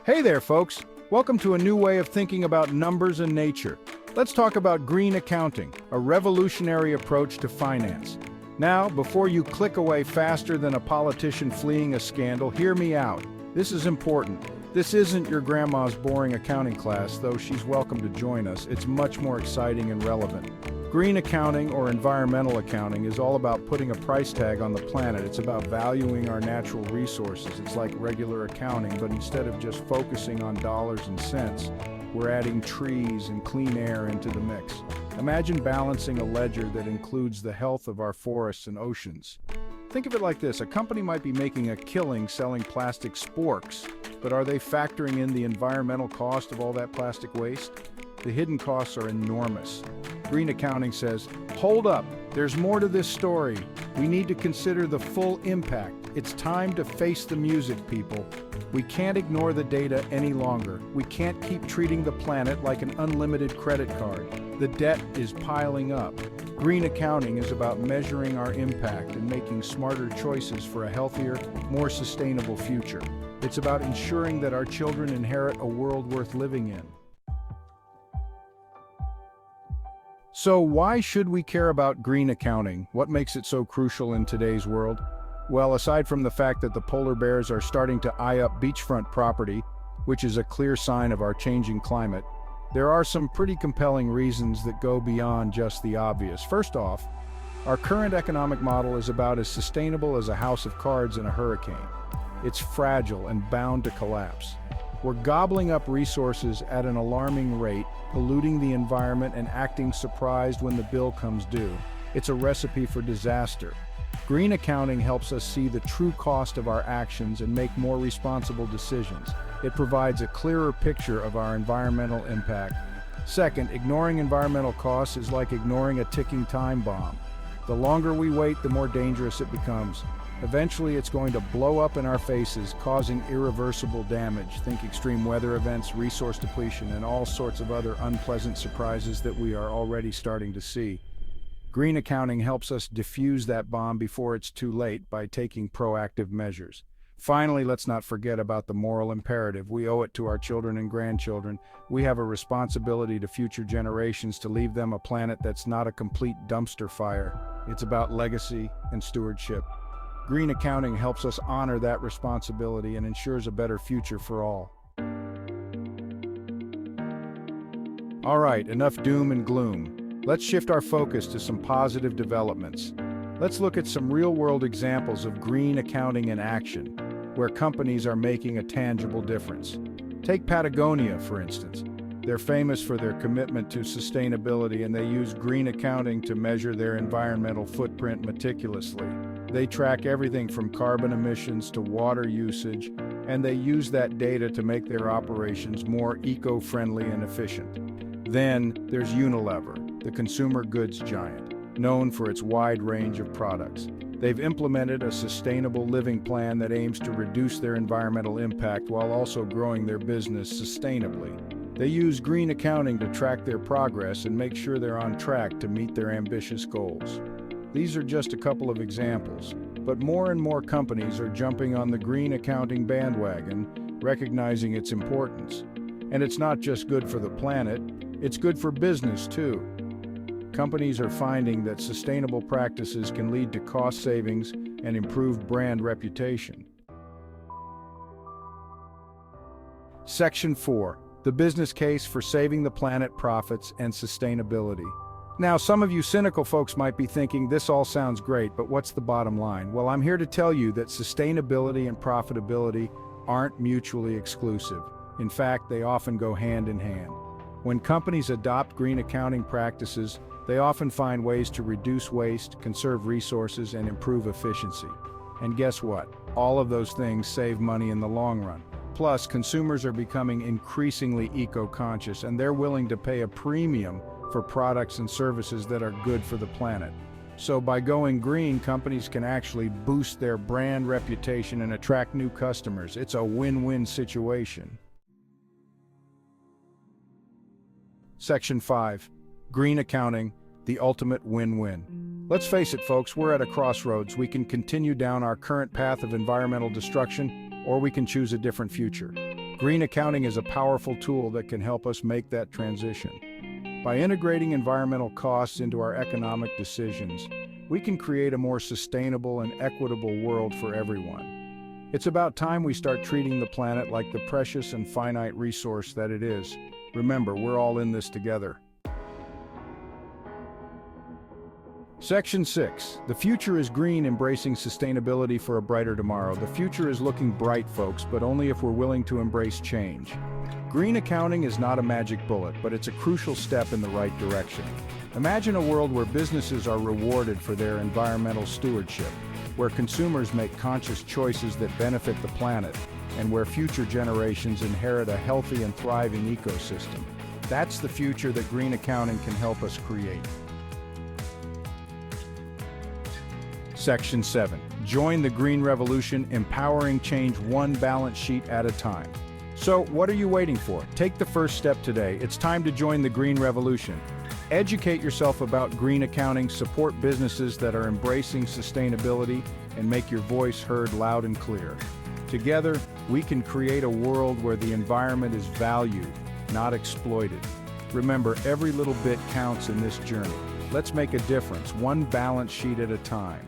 Hey there, folks. Welcome to a new way of thinking about numbers and nature. Let's talk about green accounting, a revolutionary approach to finance. Now, before you click away faster than a politician fleeing a scandal, hear me out. This is important. This isn't your grandma's boring accounting class, though she's welcome to join us. It's much more exciting and relevant. Green accounting, or environmental accounting, is all about putting a price tag on the planet. It's about valuing our natural resources. It's like regular accounting, but instead of just focusing on dollars and cents, we're adding trees and clean air into the mix. Imagine balancing a ledger that includes the health of our forests and oceans. Think of it like this: a company might be making a killing selling plastic sporks, but are they factoring in the environmental cost of all that plastic waste? The hidden costs are enormous. Green accounting says, hold up, there's more to this story. We need to consider the full impact. It's time to face the music, people. We can't ignore the data any longer. We can't keep treating the planet like an unlimited credit card. The debt is piling up. Green accounting is about measuring our impact and making smarter choices for a healthier, more sustainable future. It's about ensuring that our children inherit a world worth living in. So why should we care about green accounting? What makes it so crucial in today's world? Well, aside from the fact that the polar bears are starting to eye up beachfront property, which is a clear sign of our changing climate, there are some pretty compelling reasons that go beyond just the obvious. First off, our current economic model is about as sustainable as a house of cards in a hurricane. It's fragile and bound to collapse. We're gobbling up resources at an alarming rate, polluting the environment and acting surprised when the bill comes due. It's a recipe for disaster. Green accounting helps us see the true cost of our actions and make more responsible decisions. It provides a clearer picture of our environmental impact. Second, ignoring environmental costs is like ignoring a ticking time bomb. The longer we wait, the more dangerous it becomes. Eventually, it's going to blow up in our faces, causing irreversible damage. Think extreme weather events, resource depletion, and all sorts of other unpleasant surprises that we are already starting to see. Green accounting helps us defuse that bomb before it's too late by taking proactive measures. Finally, let's not forget about the moral imperative. We owe it to our children and grandchildren. We have a responsibility to future generations to leave them a planet that's not a complete dumpster fire. It's about legacy and stewardship. Green accounting helps us honor that responsibility and ensures a better future for all. All right, enough doom and gloom. Let's shift our focus to some positive developments. Let's look at some real-world examples of green accounting in action, where companies are making a tangible difference. Take Patagonia, for instance. They're famous for their commitment to sustainability, and they use green accounting to measure their environmental footprint meticulously. They track everything from carbon emissions to water usage, and they use that data to make their operations more eco-friendly and efficient. Then there's Unilever, the consumer goods giant, known for its wide range of products. They've implemented a sustainable living plan that aims to reduce their environmental impact while also growing their business sustainably. They use green accounting to track their progress and make sure they're on track to meet their ambitious goals. These are just a couple of examples, but more and more companies are jumping on the green accounting bandwagon, recognizing its importance. And it's not just good for the planet, it's good for business too. Companies are finding that sustainable practices can lead to cost savings and improved brand reputation. Section 4. The business case for saving the planet, profits, and sustainability. Now, some of you cynical folks might be thinking, this all sounds great, but what's the bottom line? Well, I'm here to tell you that sustainability and profitability aren't mutually exclusive. In fact, they often go hand in hand. When companies adopt green accounting practices, they often find ways to reduce waste, conserve resources, and improve efficiency. And guess what? All of those things save money in the long run. Plus, consumers are becoming increasingly eco-conscious, and they're willing to pay a premium for products and services that are good for the planet. So by going green, companies can actually boost their brand reputation and attract new customers. It's a win-win situation. Section 5. Green accounting, the ultimate win-win. Let's face it, folks, we're at a crossroads. We can continue down our current path of environmental destruction, or we can choose a different future. Green accounting is a powerful tool that can help us make that transition. By integrating environmental costs into our economic decisions, we can create a more sustainable and equitable world for everyone. It's about time we start treating the planet like the precious and finite resource that it is. Remember, we're all in this together. Section 6. The future is green, embracing sustainability for a brighter tomorrow. The future is looking bright, folks, but only if we're willing to embrace change. Green accounting is not a magic bullet, but it's a crucial step in the right direction. Imagine a world where businesses are rewarded for their environmental stewardship, where consumers make conscious choices that benefit the planet, and where future generations inherit a healthy and thriving ecosystem. That's the future that green accounting can help us create. Section 7. Join the Green Revolution, empowering change one balance sheet at a time. So, what are you waiting for? Take the first step today. It's time to join the Green Revolution. Educate yourself about green accounting, support businesses that are embracing sustainability, and make your voice heard loud and clear. Together, we can create a world where the environment is valued, not exploited. Remember, every little bit counts in this journey. Let's make a difference, one balance sheet at a time.